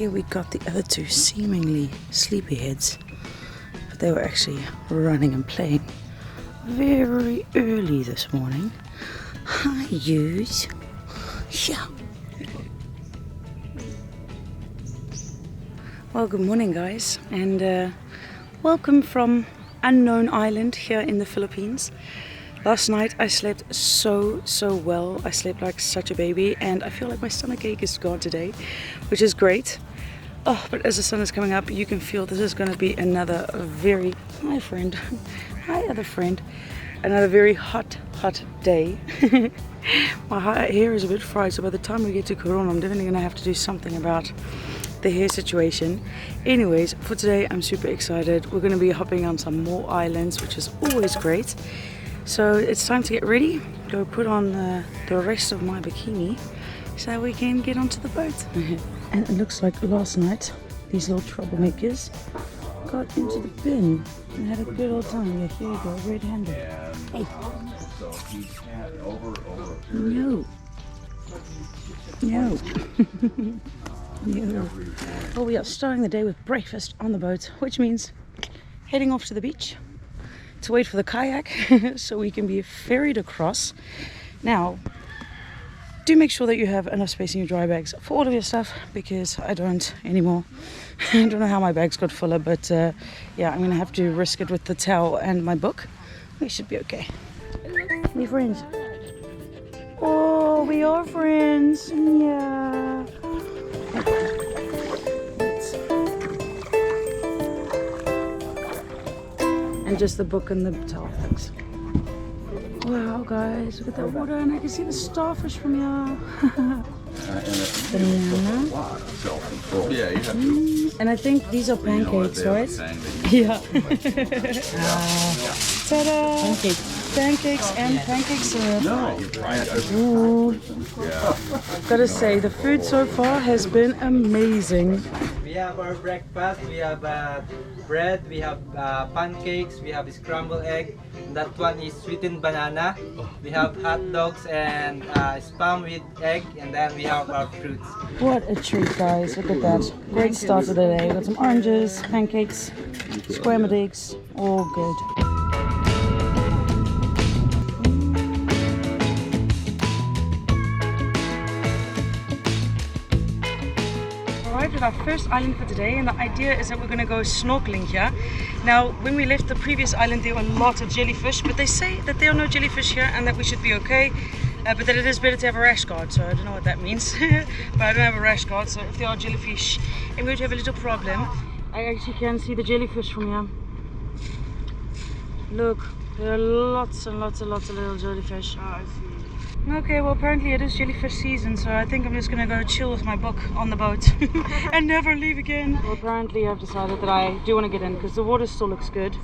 here we got the other two seemingly sleepyheads, but they were actually running and playing very early this morning. Hi, yous. Yeah. Well, good morning, guys, and welcome from unknown island here in the Philippines. Last night I slept so well. I slept like such a baby, and I feel like my stomach ache is gone today, which is great. Oh, but as the sun is coming up, you can feel this is going to be another very, hi friend, hi other friend, another very hot day. My hair is a bit fried, so by the time we get to Coron, I'm definitely going to have to do something about the hair situation. Anyways, for today I'm super excited. We're going to be hopping on some more islands, which is always great. So it's time to get ready, go put on the rest of my bikini so we can get onto the boat. And it looks like last night these little troublemakers got into the bin and had a good old time. Yeah, here you go, red-handed. Hey. No. No. No. Well, we are starting the day with breakfast on the boat, which means heading off to the beach to wait for the kayak so we can be ferried across. Now, do make sure that you have enough space in your dry bags for all of your stuff, because I don't anymore. I don't know how my bags got fuller, but yeah, I'm gonna have to risk it with the towel and my book. We should be okay. We friends. Oh, we are friends. Yeah. And just the book and the towel, thanks. Wow, guys, look at that water, and I can see the starfish from here. Banana. And I think these are pancakes, right? Yeah. Ta-da! Pancakes and pancake syrup. Ooh. Gotta say, the food so far has been amazing. We have our breakfast, we have bread, we have pancakes, we have scrambled egg. That one is sweetened banana. We have hot dogs and spam with egg, and then we have our fruits. What a treat, guys. Look at that. Great start of the day. Got some oranges, pancakes, scrambled eggs, all good. Arrived at our first island for today, and the idea is that we're going to go snorkeling here. Now, when we left the previous island, there were lots of jellyfish, but they say that there are no jellyfish here and that we should be okay, but that it is better to have a rash guard. So I don't know what that means, but I don't have a rash guard, so if there are jellyfish I'm going to have a little problem. I actually can see the jellyfish from here. Look, there are lots and lots and lots of little jellyfish. Oh, I see. Okay, well apparently it is jellyfish season, so I think I'm just gonna go chill with my book on the boat and never leave again. Well, apparently I've decided that I do want to get in because the water still looks good.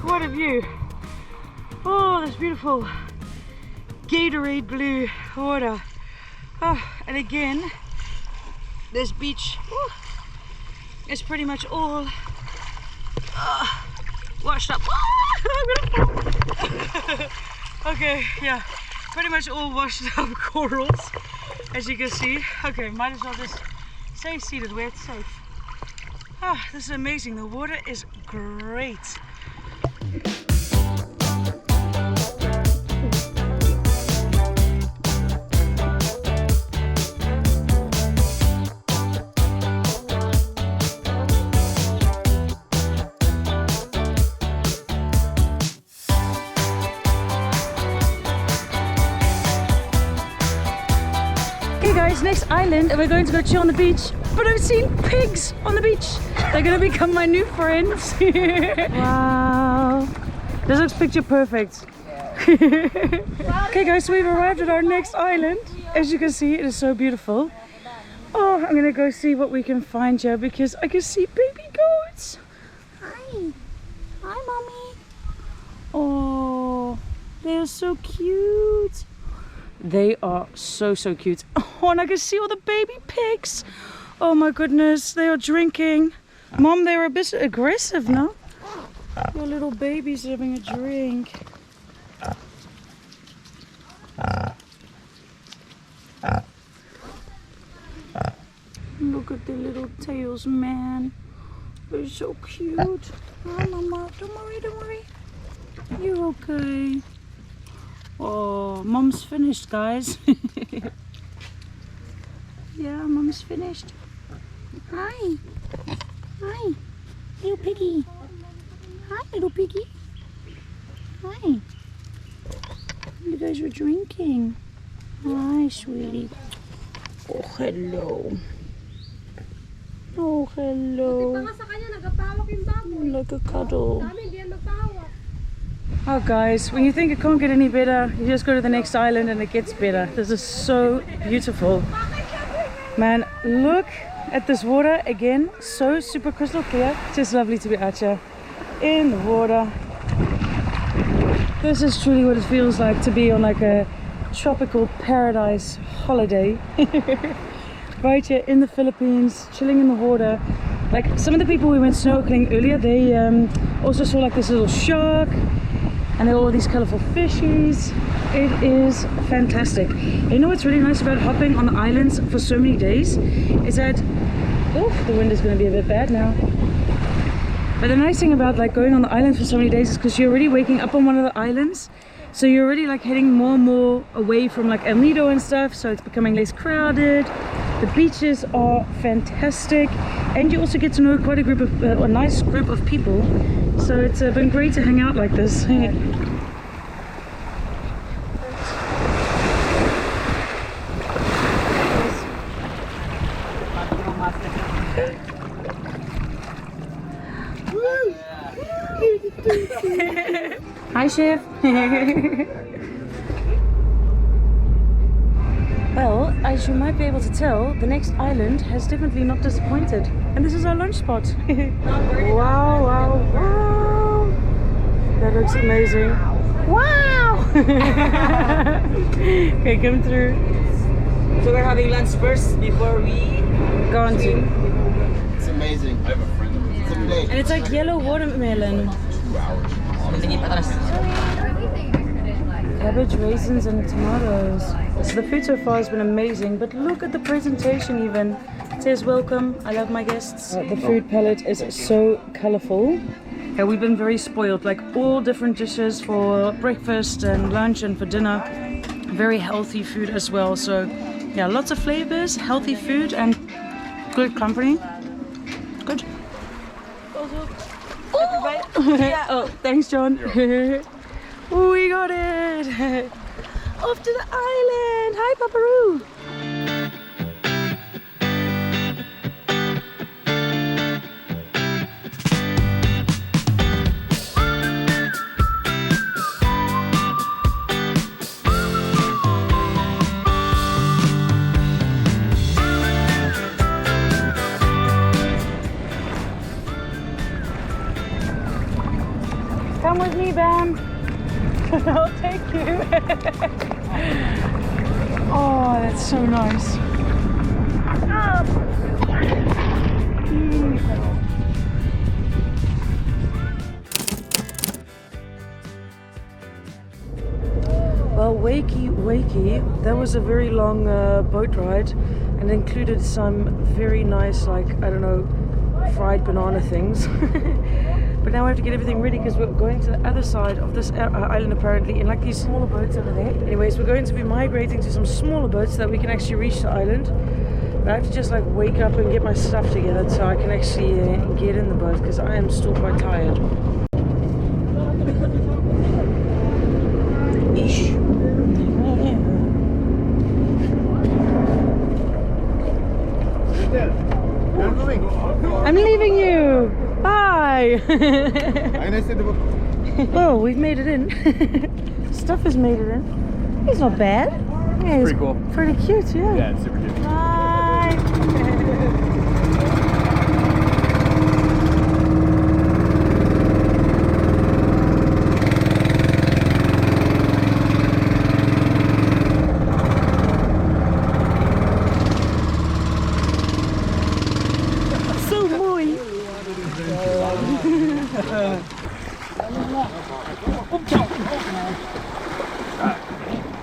What a view. Oh, this beautiful Gatorade blue water. Oh, and again, this beach is pretty much all washed up. Okay, yeah, pretty much all washed up corals, as you can see. Okay, might as well just stay seated where it's safe. Ah, this is amazing. The water is great. Okay guys, next island, and we're going to go chill on the beach. But I've seen pigs on the beach. They're gonna become my new friends. Wow. This looks picture perfect. Okay guys, so we've arrived at our next island. As you can see, it is so beautiful. Oh, I'm gonna go see what we can find here because I can see baby goats. Hi. Hi, mommy. Oh, they are so cute. They are so cute. Oh, and I can see all the baby pigs. Oh my goodness, they are drinking. Mom, they're a bit aggressive, no? Your little baby's having a drink. Look at the little tails, man. They're so cute. Oh, Mama, don't worry. You're okay. Oh, Mom's finished, guys. Yeah, Mom's finished. Hi, little piggy. Hi, little piggy. Hi. You guys were drinking. Hi, sweetie. Oh, hello. Oh, hello. Like a cuddle. Oh, guys, when you think it can't get any better, you just go to the next island and it gets better. This is so beautiful. Man, look at this water again. So super crystal clear. Just lovely to be out here in the water. This is truly what it feels like to be on like a tropical paradise holiday. Right here in the Philippines, chilling in the water. Like some of the people we went snorkeling earlier, they also saw like this little shark, and there are all these colorful fishies. It is fantastic. You know what's really nice about hopping on the islands for so many days is that, oh, the wind is going to be a bit bad now. But the nice thing about like going on the island for so many days is because you're already waking up on one of the islands. So you're already like heading more and more away from like El Nido and stuff. So it's becoming less crowded. The beaches are fantastic. And you also get to know quite a group of, a nice group of people. So it's been great to hang out like this. Hi, Chef. Well, as you might be able to tell, the next island has definitely not disappointed. And this is our lunch spot. Wow, wow, wow. That looks amazing. Wow! Okay, come through. So we're having lunch first before we go on to. It's amazing. I have a friend of it. It's amazing. And it's like yellow watermelon. 2 hours. Cabbage, raisins and tomatoes. So the food so far has been amazing, but look at the presentation even. It says welcome, I love my guests. The food palette is so colorful. Yeah, we've been very spoiled, like all different dishes for breakfast and lunch and for dinner. Very healthy food as well. So yeah, lots of flavors, healthy food and good company. Good. Yeah. Oh, thanks, John. We got it. Off to the island. Hi, Paparoo. Come with me, Bam. I'll take you. Oh, that's so nice. Well, wakey, that was a very long boat ride and included some very nice, like, I don't know, fried banana things. But now we have to get everything ready because we're going to the other side of this island apparently in like these smaller boats over there. Anyways, we're going to be migrating to some smaller boats so that we can actually reach the island. But I have to just like wake up and get my stuff together so I can actually get in the boat because I am still quite tired. Ish. I'm leaving you. Bye. Oh, we've made it in. Stuff has made it in. He's not bad. Yeah, he's pretty cool. Pretty cute, yeah. Yeah, it's super cute. Bye.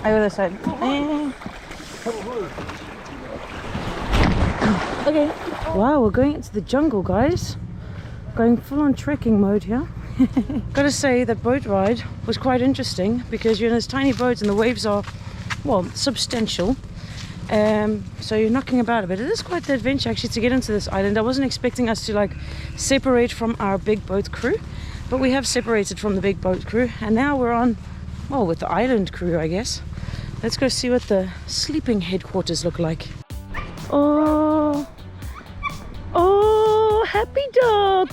I go this side. Okay. Wow, we're going into the jungle, guys. Going full on trekking mode here. Gotta say, that boat ride was quite interesting because you're in this tiny boat and the waves are, well, substantial. So you're knocking about a bit. It is quite the adventure actually to get into this island. I wasn't expecting us to like separate from our big boat crew, but we have separated from the big boat crew and now we're on, well, with the island crew, I guess. Let's go see what the sleeping headquarters look like. Oh, oh, happy dog.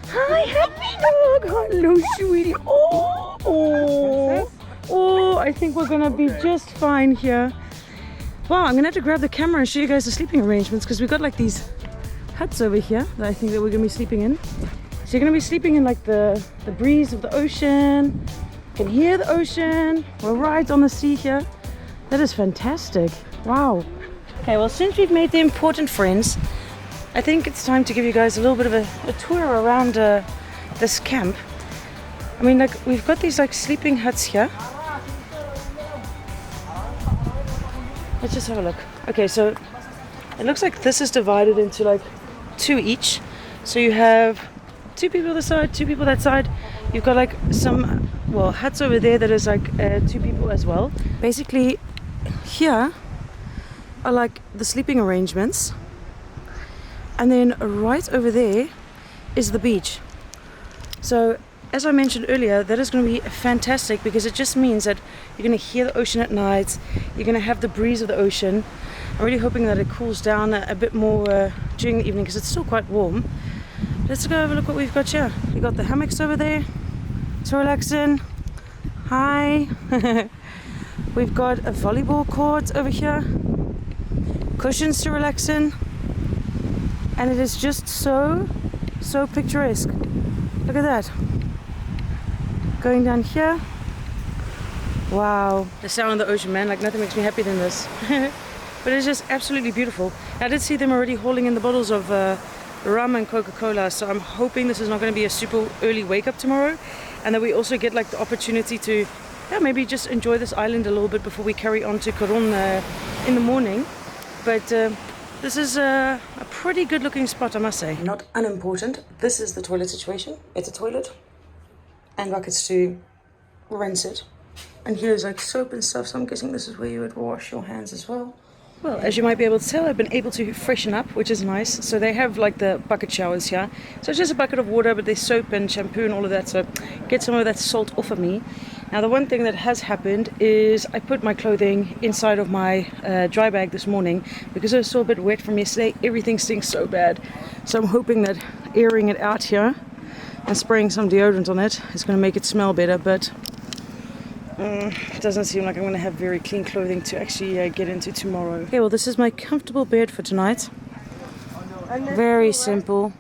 Hi, happy dog. Hello, sweetie. Oh, oh, oh, I think we're gonna be just fine here. Wow, I'm gonna have to grab the camera and show you guys the sleeping arrangements because we've got like these huts over here that I think that we're gonna be sleeping in. So you're gonna be sleeping in like the breeze of the ocean. You can hear the ocean. We're right on the sea here. That is fantastic. Wow. Okay, well, since we've made the important friends, I think it's time to give you guys a little bit of a tour around this camp. I mean, like, we've got these like sleeping huts here. Let's just have a look. Okay, so it looks like this is divided into like 2 each. So you have 2 people this side, 2 people that side. You've got like some, well, huts over there that is like 2 people as well. Basically, here are like the sleeping arrangements. And then right over there is the beach. So as I mentioned earlier, that is going to be fantastic because it just means that you're going to hear the ocean at night. You're going to have the breeze of the ocean. I'm really hoping that it cools down a bit more during the evening because it's still quite warm. Let's go have a look what we've got here. We've got the hammocks over there to relax in. Hi. We've got a volleyball court over here. Cushions to relax in. And it is just so picturesque. Look at that. Going down here. Wow. The sound of the ocean, man. Like nothing makes me happier than this. But it's just absolutely beautiful. I did see them already hauling in the bottles of rum and Coca-Cola. So I'm hoping this is not going to be a super early wake up tomorrow. And that we also get like the opportunity to maybe just enjoy this island a little bit before we carry on to Coron in the morning. But this is a pretty good looking spot, I must say. Not unimportant, this is the toilet situation. It's a toilet and buckets to rinse it. And here's like soap and stuff, so I'm guessing this is where you would wash your hands as well. Well, as you might be able to tell, I've been able to freshen up, which is nice. So they have like the bucket showers here. So it's just a bucket of water, but there's soap and shampoo and all of that. So get some of that salt off of me. Now the one thing that has happened is I put my clothing inside of my dry bag this morning because it was still a bit wet from yesterday. Everything stinks so bad. So I'm hoping that airing it out here and spraying some deodorant on it is going to make it smell better. But it doesn't seem like I'm going to have very clean clothing to actually get into tomorrow. Okay, well this is my comfortable bed for tonight. Very simple.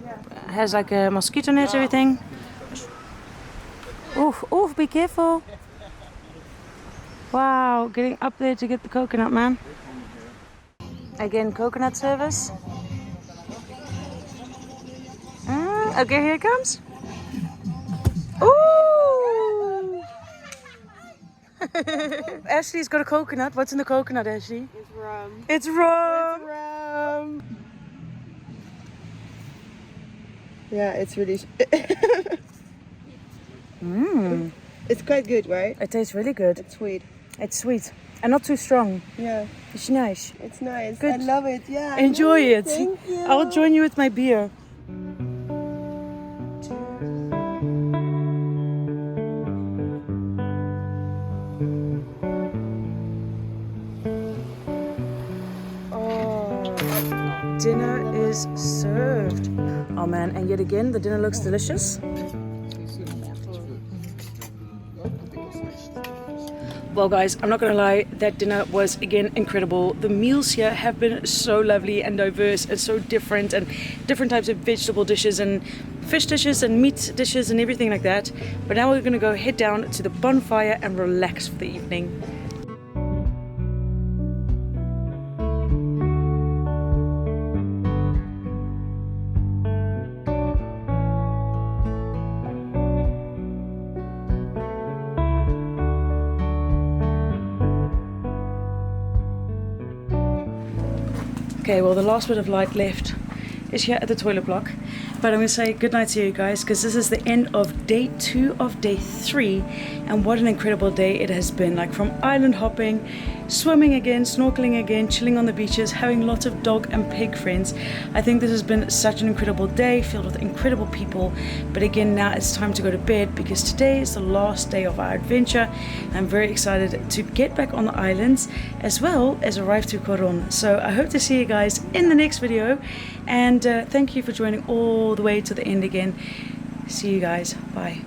It has like a mosquito net, everything. Oof, oof, be careful. Wow, getting up there to get the coconut, man. Again, coconut service. Okay, here it comes. Ooh! Ashley's got a coconut. What's in the coconut, Ashley? It's rum. It's rum! It's rum. Yeah, it's really... It's quite good, right? It tastes really good. It's sweet. It's sweet and not too strong. Yeah. It's nice. It's nice. Good. I love it. Yeah. Enjoy it. Thank you. I'll join you with my beer. Oh, dinner is served. Oh man, and yet again the dinner looks delicious. Well guys, I'm not gonna lie, that dinner was again incredible. The meals here have been so lovely and diverse and so different, and different types of vegetable dishes and fish dishes and meat dishes and everything like that. But now we're gonna go head down to the bonfire and relax for the evening. Okay, well the last bit of light left is here at the toilet block. But I'm going to say good night to you guys, because this is the end of day 2 of day 3, and what an incredible day it has been. Like, from island hopping, swimming again, snorkeling again, chilling on the beaches, having lots of dog and pig friends. I think this has been such an incredible day, filled with incredible people. But again, now it's time to go to bed, because today is the last day of our adventure. I'm very excited to get back on the islands as well as arrive to Coron. So I hope to see you guys in the next video, and thank you for joining all the way to the end again. See you guys. Bye.